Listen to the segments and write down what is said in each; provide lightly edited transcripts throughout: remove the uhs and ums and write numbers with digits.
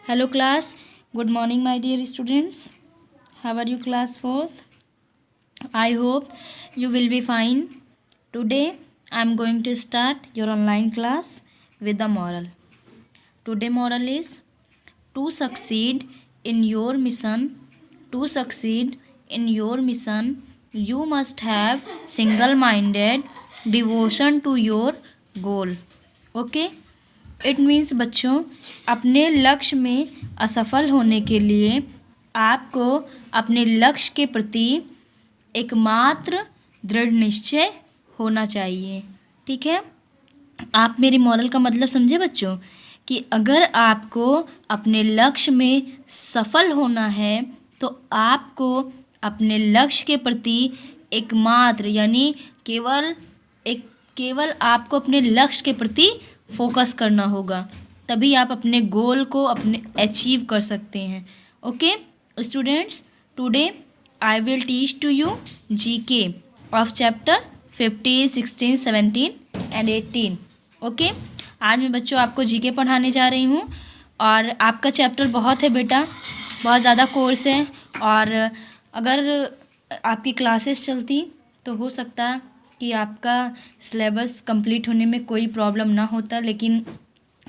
Hello class, good morning my dear students. How are you class 4th? I hope you will be fine. Today I am going to start your online class with the moral. Today moral is to succeed in your mission, you must have single-minded devotion to your goal. Okay? It means बच्चों अपने लक्ष्य में असफल होने के लिए आपको अपने लक्ष्य के प्रति एकमात्र दृढ़ निश्चय होना चाहिए। ठीक है, आप मेरी मॉरल का मतलब समझे बच्चों कि अगर आपको अपने लक्ष्य में सफल होना है तो आपको अपने लक्ष्य के प्रति एकमात्र यानी केवल आपको अपने लक्ष्य के प्रति फोकस करना होगा, तभी आप अपने गोल को अचीव कर सकते हैं। Okay students, today I will teach to you GK of chapter 15, 16, 17 and 18। Okay, आज मैं बच्चों आपको जीके पढ़ाने जा रही हूँ और आपका चैप्टर बहुत है बेटा, बहुत ज़्यादा कोर्स है और अगर आपकी क्लासेस चलती तो हो सकता कि आपका सिलेबस कंप्लीट होने में कोई प्रॉब्लम ना होता, लेकिन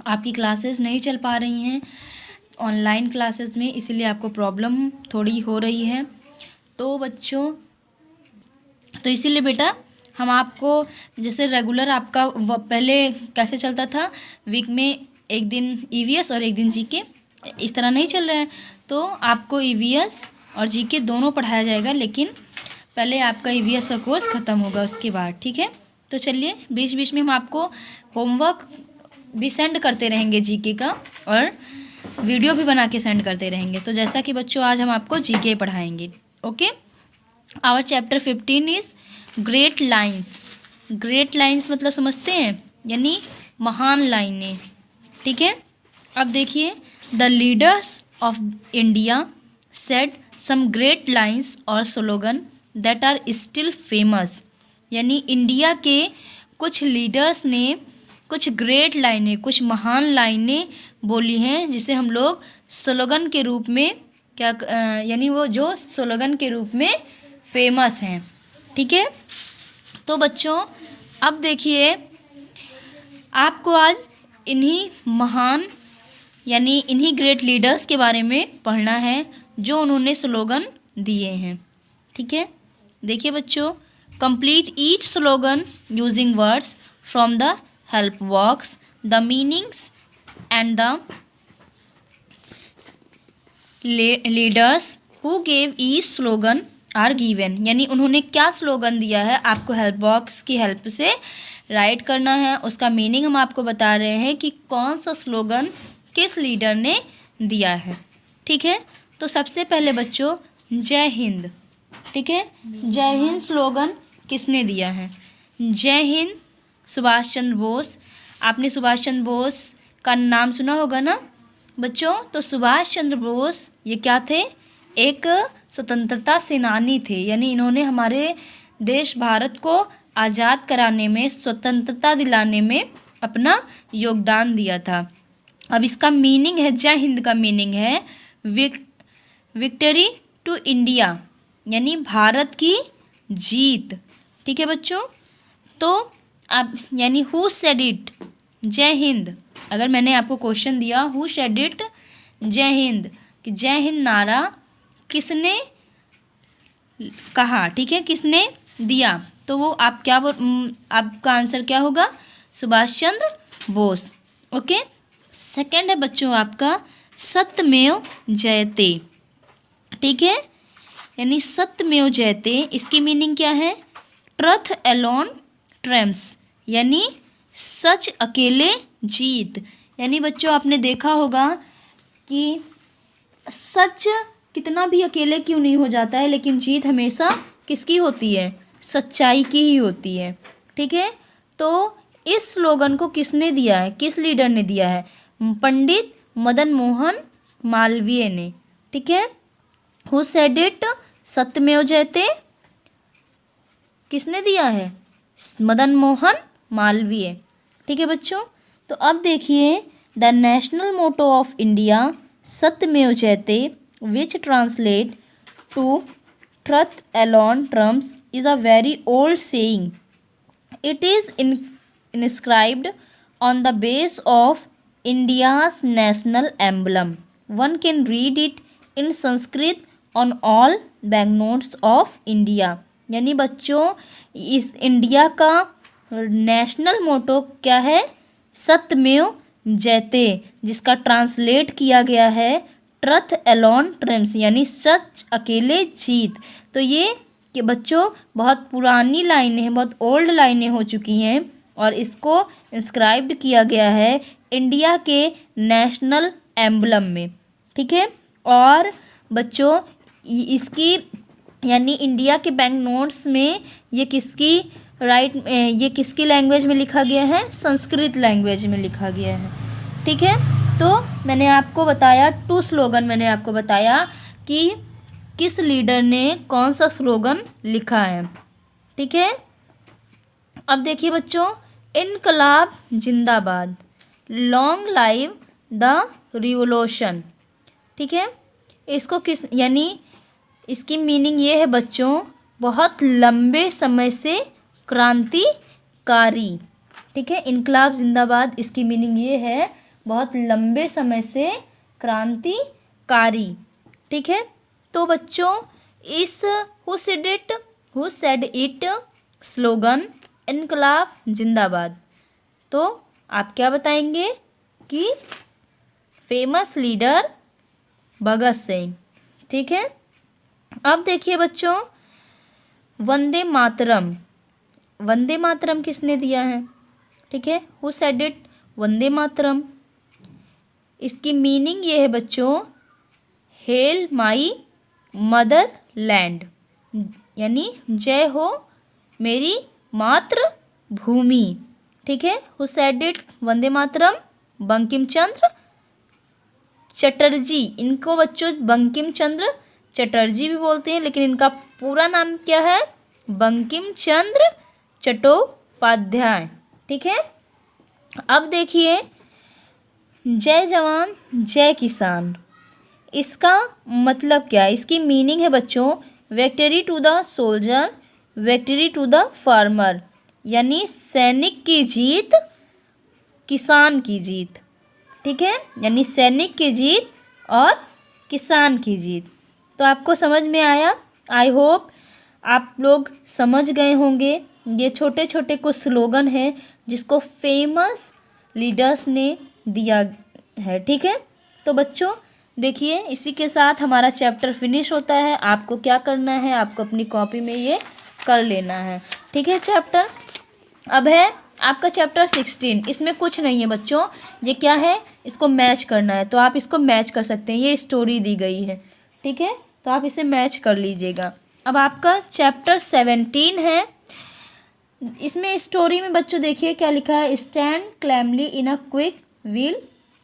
आपकी क्लासेस नहीं चल पा रही हैं ऑनलाइन क्लासेस में, इसलिए आपको प्रॉब्लम थोड़ी हो रही है। तो बच्चों तो इसीलिए बेटा हम आपको जैसे रेगुलर आपका पहले कैसे चलता था, वीक में एक दिन ईवीएस और एक दिन जीके, इस तरह नहीं चल रहा है। तो आपको ईवीएस और जीके दोनों पढ़ाया जाएगा, लेकिन पहले आपका ईवीएस का कोर्स ख़त्म होगा उसके बाद। ठीक है, तो चलिए बीच बीच में हम आपको होमवर्क भी सेंड करते रहेंगे जीके का और वीडियो भी बना के सेंड करते रहेंगे। तो जैसा कि बच्चों आज हम आपको जीके पढ़ाएंगे। Okay, our chapter 15 is great lines. Great lines मतलब समझते हैं, यानी महान लाइनें। ठीक है, अब देखिए, the leaders of India said some great lines और slogan that are still famous. यानी इंडिया के कुछ लीडर्स ने कुछ ग्रेट लाइनें, कुछ महान लाइनें बोली हैं, जिसे हम लोग स्लोगन के रूप में यानी वो जो स्लोगन के रूप में फेमस हैं। ठीक है, तो बच्चों अब देखिए, आपको आज इन्हीं महान यानी इन्हीं ग्रेट लीडर्स के बारे में पढ़ना है जो उन्होंने स्लोगन दिए हैं। ठीक है, देखिए बच्चों, complete each slogan using words from the help box, the meanings and the leaders who gave each slogan are given. यानी उन्होंने क्या स्लोगन दिया है आपको हेल्प बॉक्स की हेल्प से राइट करना है, उसका मीनिंग हम आपको बता रहे हैं कि कौन सा स्लोगन किस लीडर ने दिया है। ठीक है, तो सबसे पहले बच्चों जय हिंद। ठीक है, जय हिंद स्लोगन किसने दिया है? जय हिंद सुभाष चंद्र बोस। आपने सुभाष चंद्र बोस का नाम सुना होगा ना बच्चों। तो सुभाष चंद्र बोस ये क्या थे? एक स्वतंत्रता सेनानी थे, यानी इन्होंने हमारे देश भारत को आज़ाद कराने में, स्वतंत्रता दिलाने में अपना योगदान दिया था। अब इसका मीनिंग है, जय हिंद का मीनिंग है विक्ट्री टू इंडिया, यानी भारत की जीत। ठीक है बच्चों, तो अब यानी हु सेड इट, जय हिंद। अगर मैंने आपको क्वेश्चन दिया हु सेड इट जय हिंद, कि जय हिंद नारा किसने कहा, ठीक है, किसने दिया, तो वो आप क्या आपका आंसर क्या होगा? सुभाष चंद्र बोस। ओके, सेकंड है बच्चों आपका सत्यमेव जयते। ठीक है, यानी सत्यमेव जयते, इसकी मीनिंग क्या है? ट्रुथ अलोन ट्रम्प्स, यानी सच अकेले जीत। यानी बच्चों आपने देखा होगा कि सच कितना भी अकेले क्यों नहीं हो जाता है, लेकिन जीत हमेशा किसकी होती है? सच्चाई की ही होती है। ठीक है, तो इस स्लोगन को किसने दिया है, किस लीडर ने दिया है? पंडित मदन मोहन मालवीय ने। ठीक है, हु सेड इट सत्यमेव जयते किसने दिया है? मदन मोहन मालवीय। ठीक है बच्चों, तो अब देखिए the national motto of India सत्यमेव जयते which translate to truth alone terms is a very old saying. It is inscribed on the base of India's national emblem. One can read it in Sanskrit on all banknotes of India. यानी बच्चों इस India का national मोटो क्या है? सत्यमेव जयते, जिसका translate किया गया है ट्रथ एलोन ट्रिम्स, यानी सच अकेले जीत। तो ये कि बच्चों बहुत पुरानी लाइनें हैं, बहुत ओल्ड लाइनें हो चुकी हैं और इसको इंस्क्राइब्ड किया गया है इंडिया के नेशनल एम्बलम में। ठीक है, और बच्चों इसकी यानी इंडिया के बैंक नोट्स में ये किसकी ये किसकी लैंग्वेज में लिखा गया है? संस्कृत लैंग्वेज में लिखा गया है। ठीक है, तो मैंने आपको बताया 2 स्लोगन मैंने आपको बताया कि किस लीडर ने कौन सा स्लोगन लिखा है। ठीक है, अब देखिए बच्चों, इनकलाब जिंदाबाद, लॉन्ग लाइव द रिवोल्यूशन। ठीक है, इसको किस यानी इसकी मीनिंग ये है बच्चों, बहुत लंबे समय से क्रांतिकारी। ठीक है, इनकलाब जिंदाबाद इसकी मीनिंग ये है बहुत लंबे समय से क्रांतिकारी। ठीक है, तो बच्चों इस हु सेड इट स्लोगन इनकलाब जिंदाबाद, तो आप क्या बताएंगे कि फेमस लीडर भगत सिंह। ठीक है, अब देखिए बच्चों, वंदे मातरम, वंदे मातरम किसने दिया है? ठीक है, who said it Vande Mataram, इसकी मीनिंग ये है बच्चों, हेल माई मदर लैंड, यानी जय हो मेरी मातृभूमि। ठीक है, who said it Vande Mataram, Bankim Chandra Chatterjee. इनको बच्चों बंकिम चंद्र चटर्जी भी बोलते हैं, लेकिन इनका पूरा नाम क्या है? बंकिम चंद्र चट्टोपाध्याय। ठीक है, अब देखिए, जय जवान जय किसान, इसका मतलब क्या है? इसकी मीनिंग है बच्चों, victory to the soldier, victory to the farmer, यानी सैनिक की जीत किसान की जीत। ठीक है, यानी सैनिक की जीत और किसान की जीत। तो आपको समझ में आया? आई होप आप लोग समझ गए होंगे। ये छोटे छोटे कुछ स्लोगन हैं जिसको फेमस लीडर्स ने दिया है। ठीक है, तो बच्चों देखिए, इसी के साथ हमारा चैप्टर फिनिश होता है। आपको क्या करना है? आपको अपनी कॉपी में ये कर लेना है। ठीक है, चैप्टर अब है आपका चैप्टर 16। इसमें कुछ नहीं है बच्चों, ये क्या है? इसको मैच करना है, तो आप इसको मैच कर सकते हैं। ये स्टोरी दी गई है, ठीक है, तो आप इसे मैच कर लीजिएगा। अब आपका चैप्टर 17 है। इसमें स्टोरी में बच्चों देखिए क्या लिखा है, stand calmly in a queue while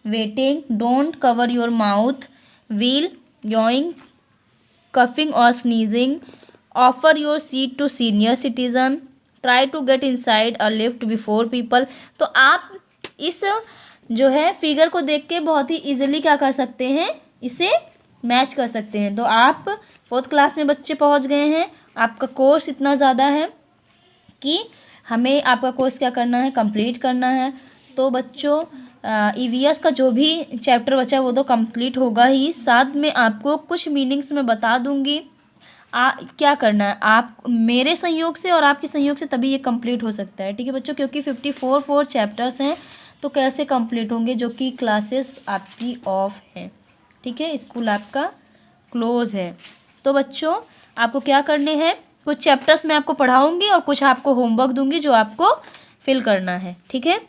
waiting, don't cover your mouth while yawning coughing और sneezing, offer your seat to senior citizen, try to get inside a lift before people. तो आप इस जो है फिगर को देख के बहुत ही इजीली क्या कर सकते हैं, इसे मैच कर सकते हैं। तो आप 4th क्लास में बच्चे पहुंच गए हैं। आपका कोर्स इतना ज़्यादा है कि हमें आपका कोर्स क्या करना है, कंप्लीट करना है। तो बच्चों EVS का जो भी चैप्टर बचा है वो तो कंप्लीट होगा ही, साथ में आपको कुछ मीनिंग्स मैं बता दूंगी। क्या करना है आप मेरे सहयोग से और आपके सहयोग से, तभी ये कंप्लीट हो सकता है। ठीक है बच्चों, क्योंकि 54 चैप्टर्स हैं, तो कैसे कंप्लीट होंगे, जो कि क्लासेस आपकी ऑफ हैं। ठीक है, स्कूल आपका क्लोज है। तो बच्चों आपको क्या करने हैं, कुछ चैप्टर्स मैं आपको पढ़ाऊंगी और कुछ आपको होमवर्क दूंगी जो आपको फिल करना है। ठीक है,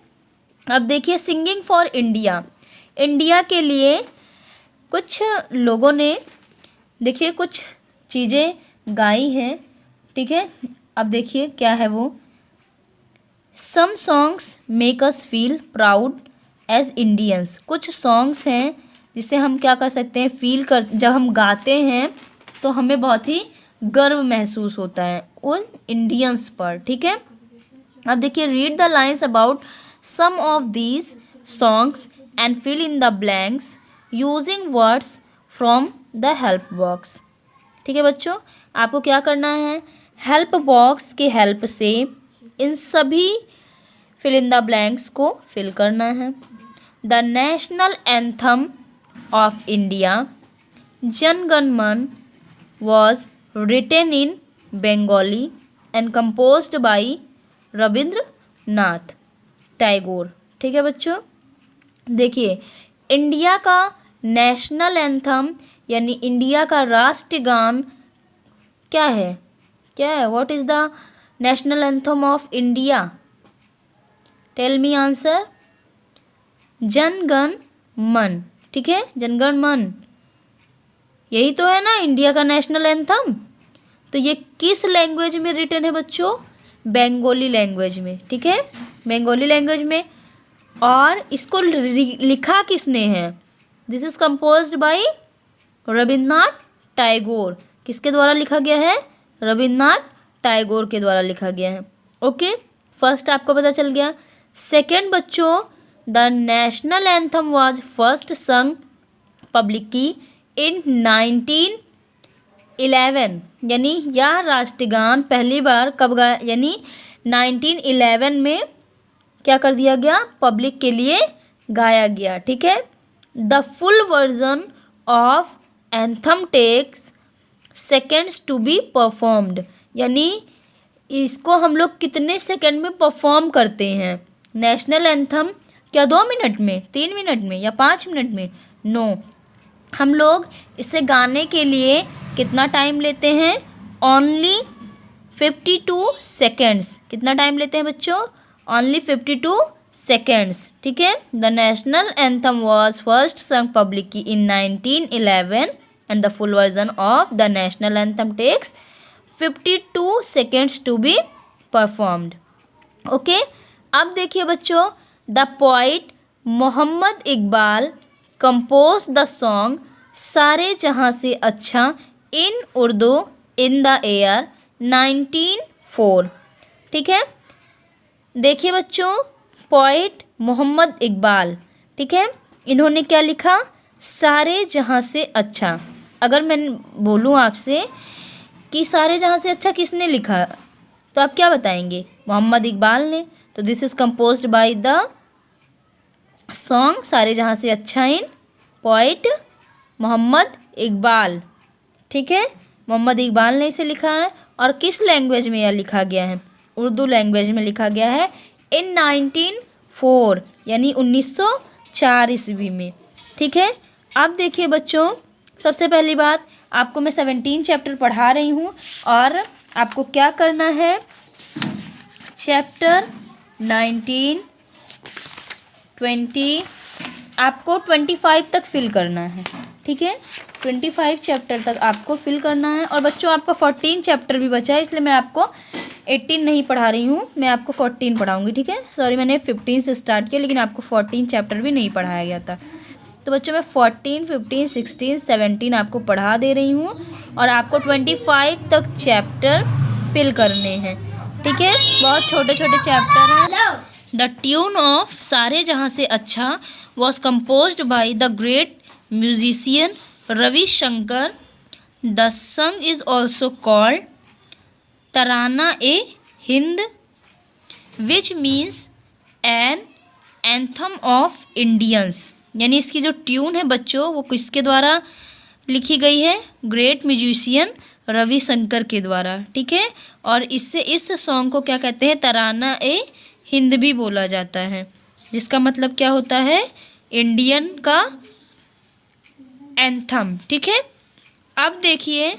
अब देखिए, सिंगिंग फॉर इंडिया, इंडिया के लिए कुछ लोगों ने देखिए कुछ चीज़ें गाई हैं। ठीक है, अब देखिए क्या है वो, some songs make us feel proud as Indians. कुछ सॉन्ग्स हैं जिसे हम क्या कर सकते हैं, फील कर, जब हम गाते हैं तो हमें बहुत ही गर्व महसूस होता है उन इंडियंस पर। ठीक है, अब देखिए, read the lines about some of these songs and fill in the blanks using words from the help box. ठीक है बच्चों, आपको क्या करना है, हेल्प बॉक्स की हेल्प से इन सभी फिल इन द ब्लैंक्स को फिल करना है। The national anthem of India Jana Gana मन was written in Bengali and composed by Rabindranath Tagore. ठीक है बच्चों, देखिए इंडिया का नेशनल एंथम यानी इंडिया का राष्ट्रगान क्या है, what is the national anthem of India, tell me answer, Janagana Mana. ठीक है, जनगण मन यही तो है ना इंडिया का नेशनल एंथम। तो ये किस लैंग्वेज में रिटन है बच्चों, बंगाली लैंग्वेज में। ठीक है, बंगाली लैंग्वेज में। और इसको लिखा किसने है, this is composed bye Rabindranath Tagore. किसके द्वारा लिखा गया है, रविन्द्रनाथ टैगोर के द्वारा लिखा गया है। ओके, फर्स्ट आपको पता चल गया। सेकंड बच्चों, the national anthem was first sung publicly in 1911, यानी यह राष्ट्रगान पहली बार कब गाया, यानी 1911 में क्या कर दिया गया, पब्लिक के लिए गाया गया। ठीक है, the full version of anthem takes seconds to be performed, यानी इसको हम लोग कितने सेकंड में परफॉर्म करते हैं, नेशनल एंथम क्या 2 मिनट में, 3 मिनट में या 5 मिनट में, नो, हम लोग इसे गाने के लिए कितना टाइम लेते हैं, ओनली 52 सेकेंड्स। कितना टाइम लेते हैं बच्चों, ओनली 52 सेकेंड्स। ठीक है, the national anthem was first sung publicly in 1911 and the full version of the national anthem takes 52 seconds to be performed. Okay, अब देखिए बच्चों, the poet Mohammad Iqbal composed the song Saare Jahan Se Achha in Urdu in the year 1904। ठीक है, देखिए बच्चों, poet Mohammad Iqbal, ठीक है, इन्होंने क्या लिखा, सारे जहाँ से अच्छा। अगर मैं बोलूँ आपसे कि सारे जहाँ से अच्छा किसने लिखा, तो आप क्या बताएंगे, मोहम्मद इकबाल ने। तो this is composed by the song Saare Jahan Se Achha in poet Mohammad Iqbal. ठीक है, मोहम्मद इकबाल ने इसे लिखा है। और किस लैंग्वेज में यह लिखा गया है, उर्दू लैंग्वेज में लिखा गया है इन 1904, यानी 1904 ईस्वी में। ठीक है, अब देखिए बच्चों, सबसे पहली बात आपको मैं 17 चैप्टर पढ़ा रही हूँ और आपको क्या करना है, चैप्टर 19, 20 आपको 25 तक फिल करना है। ठीक है, 25 चैप्टर तक आपको फिल करना है। और बच्चों आपका 14 चैप्टर भी बचा है, इसलिए मैं आपको 18 नहीं पढ़ा रही हूँ, मैं आपको 14 पढ़ाऊँगी। ठीक है, सॉरी मैंने 15 से स्टार्ट किया, लेकिन आपको 14 चैप्टर भी नहीं पढ़ाया गया था। तो बच्चों मैं 14, 15, 16, 17 आपको पढ़ा दे रही हूँ और आपको 25 तक चैप्टर फिल करने हैं। ठीक है, बहुत छोटे छोटे चैप्टर हैं। द ट्यून ऑफ सारे जहाँ से अच्छा was composed by the great musician Ravishankar. The song is also called Tarana A Hind which means an anthem of Indians, यानी इसकी जो ट्यून है बच्चों वो किसके द्वारा लिखी गई है, ग्रेट म्यूजिशियन रविशंकर के द्वारा। ठीक है, और इससे इस सॉन्ग को क्या कहते हैं, तराना ए हिंद भी बोला जाता है, जिसका मतलब क्या होता है, इंडियन का एंथम। ठीक है, अब देखिए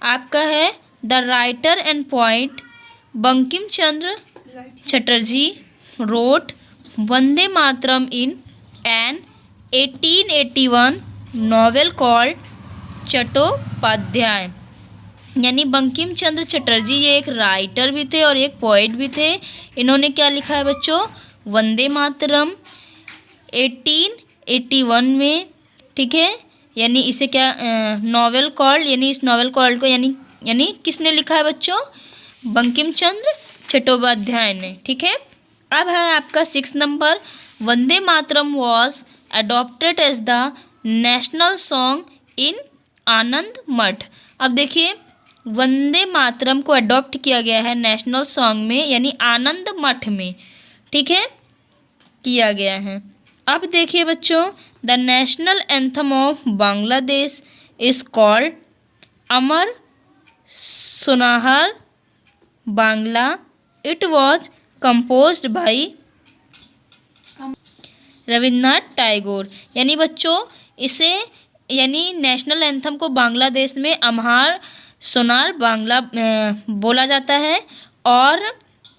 आपका है the writer and poet Bankim Chandra Chatterjee wrote Vande Mataram in an 1881 novel called Chattopadhyay, यानी बंकिम चंद्र चटर्जी ये एक राइटर भी थे और एक पोइट भी थे। इन्होंने क्या लिखा है बच्चों, वंदे मातरम 1881 में। ठीक है, यानी इसे क्या नॉवेल कॉल्ड, यानी इस नॉवेल कॉल्ड को यानी किसने लिखा है बच्चों, बंकिम चंद्र चट्टोपाध्याय ने। ठीक है, अब है आपका 6 number, Vande Mataram was adopted as the national song in Anand Math. अब देखिए वंदे मातरम को अडॉप्ट किया गया है नेशनल सॉन्ग में, यानी आनंद मठ में, ठीक है, किया गया है। अब देखिए बच्चों, the national anthem of Bangladesh is called Amar Sonar Bangla. It was composed by Rabindranath Tagore. यानी बच्चों इसे, यानी नेशनल एंथम को बांग्लादेश में अमहार सोनार बांग्ला बोला जाता है, और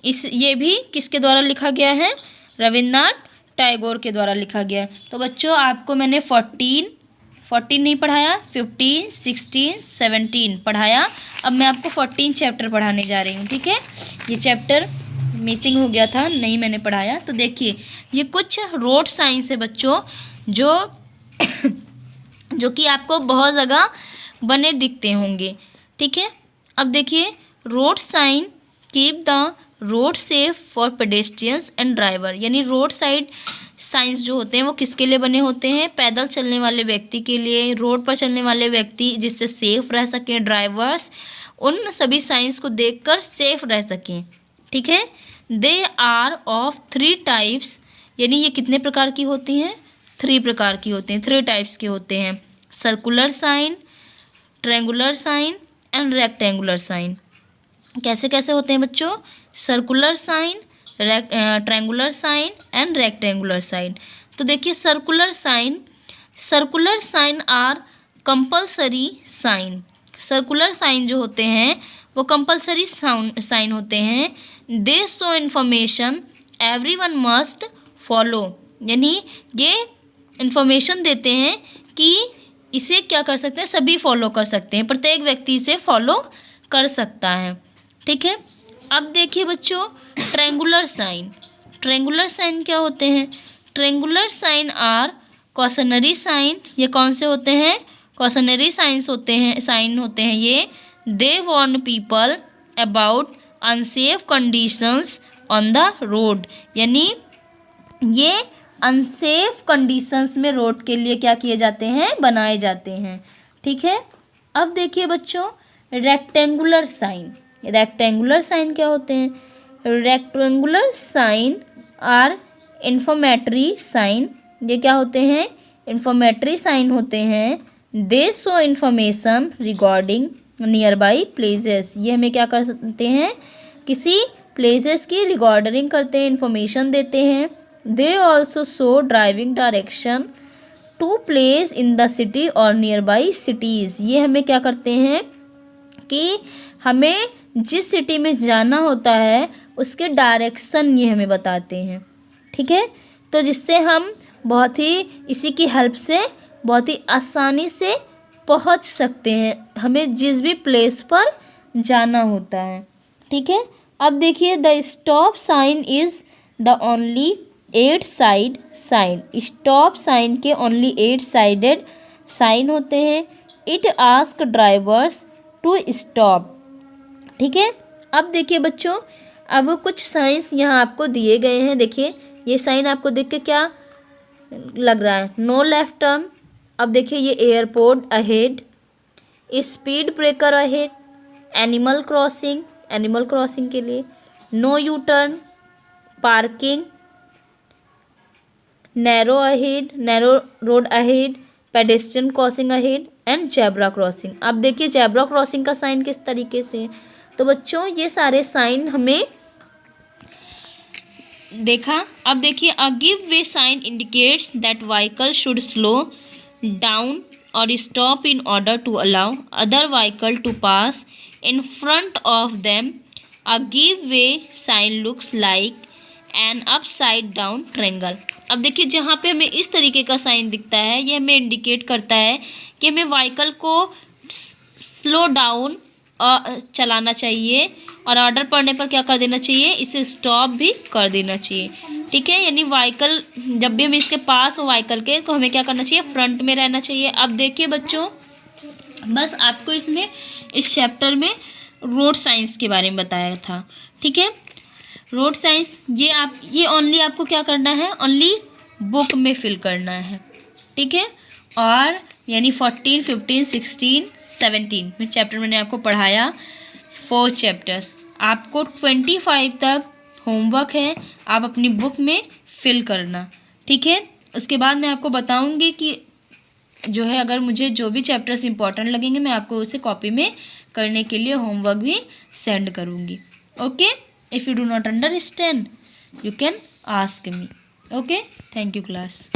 ये भी किसके द्वारा लिखा गया है? रविन्द्रनाथ टैगोर के द्वारा लिखा गया है। तो बच्चों आपको मैंने 14 नहीं पढ़ाया, 15, 16, 17 पढ़ाया। अब मैं आपको 14 चैप्टर पढ़ाने जा रही हूँ, ठीक है। ये चैप्टर मिसिंग हो गया था, नहीं मैंने पढ़ाया। तो देखिए ये कुछ रोड साइंस है बच्चों, जो कि आपको बहुत जगह बने दिखते होंगे, ठीक है। अब देखिए road sign keep the road safe for pedestrians and driver. यानी रोड साइड साइंस जो होते हैं वो किसके लिए बने होते हैं? पैदल चलने वाले व्यक्ति के लिए, रोड पर चलने वाले व्यक्ति जिससे सेफ रह सकें, ड्राइवर्स उन सभी साइंस को देखकर सेफ रह सकें, ठीक है। They are of 3 types. यानी ये कितने प्रकार की होती हैं? 3 प्रकार की होती हैं, 3 टाइप्स के होते हैं। Circular sign, triangular sign and rectangular sign. कैसे कैसे होते हैं बच्चों? Circular sign, triangular sign and rectangular sign. तो देखिए circular sign are compulsory sign. Circular sign जो होते हैं वो कंपल्सरी साइन होते हैं। They show information everyone must follow. यानी ये इन्फॉर्मेशन देते हैं कि इसे क्या कर सकते हैं? सभी फॉलो कर सकते हैं, प्रत्येक व्यक्ति इसे फॉलो कर सकता है, ठीक है। अब देखिए बच्चों ट्रायंगुलर साइन। ट्रायंगुलर साइन क्या होते हैं? Triangular sign are cautionary sign. ये कौन से होते हैं? कॉशनरी साइंस होते हैं, साइन होते हैं ये। They warn people about unsafe conditions on the road. यानी ये अनसेफ कंडीशंस में रोड के लिए क्या किए जाते हैं? बनाए जाते हैं, ठीक है। अब देखिए बच्चों रेक्टेंगुलर साइन। रेक्टेंगुलर साइन क्या होते हैं? Rectangular sign are informatory sign. ये क्या होते हैं? इन्फॉर्मेटरी साइन होते हैं। They show information regarding nearby places. ये हमें क्या कर सकते हैं? किसी प्लेसेस की रिगार्डिंग करते हैं, इन्फॉर्मेशन देते हैं। They also show driving direction to place in the city और नियर बाई सिटीज़। ये हमें क्या करते हैं कि हमें जिस सिटी में जाना होता है उसके डायरेक्शन ये हमें बताते हैं, ठीक है। तो जिससे हम बहुत ही इसी की हेल्प से बहुत ही आसानी से पहुंच सकते हैं हमें जिस भी प्लेस पर जाना होता है, ठीक है। अब देखिए the stop sign is the only 8 side sign. Stop sign के ओनली 8 साइडेड साइन होते हैं। It ask drivers to stop, ठीक है। अब देखिए बच्चों अब कुछ साइंस यहाँ आपको दिए गए हैं। देखिए ये साइन आपको देख के क्या लग रहा है? No left turn. अब देखिए ये airport ahead, speed breaker ahead, animal crossing के लिए, no U turn, parking, narrow ahead, narrow road ahead, pedestrian crossing ahead and zebra crossing. अब देखिए जेब्रा क्रॉसिंग का साइन किस तरीके से है। तो बच्चों ये सारे साइन हमें देखा। अब देखिए a give way sign indicates that vehicle should slow down और stop in order to allow other vehicle to pass in front of them. A give way sign looks like an upside down triangle. अब देखिए जहाँ पे हमें इस तरीके का sign दिखता है ये हमें इंडिकेट करता है कि हमें व्हीकल को स्लो डाउन चलाना चाहिए और ऑर्डर पड़ने पर क्या कर देना चाहिए? इसे स्टॉप भी कर देना चाहिए, ठीक है। यानी व्हीकल जब भी हम इसके पास हो व्हीकल के तो हमें क्या करना चाहिए? फ्रंट में रहना चाहिए। अब देखिए बच्चों बस आपको इसमें इस चैप्टर में रोड साइंस के बारे में बताया था, ठीक है। रोड साइंस ये ओनली आपको क्या करना है? ओनली बुक में फिल करना है, ठीक है। और यानी 14, 15, 16, 17 में चैप्टर मैंने आपको पढ़ाया 4 चैप्टर्स। आपको 25 तक होमवर्क है, आप अपनी बुक में फिल करना, ठीक है। उसके बाद मैं आपको बताऊंगी कि जो है अगर मुझे जो भी चैप्टर्स इंपॉर्टेंट लगेंगे मैं आपको उसे कॉपी में करने के लिए होमवर्क भी सेंड करूंगी। Okay, if you do not understand you can ask me. Okay, thank you class.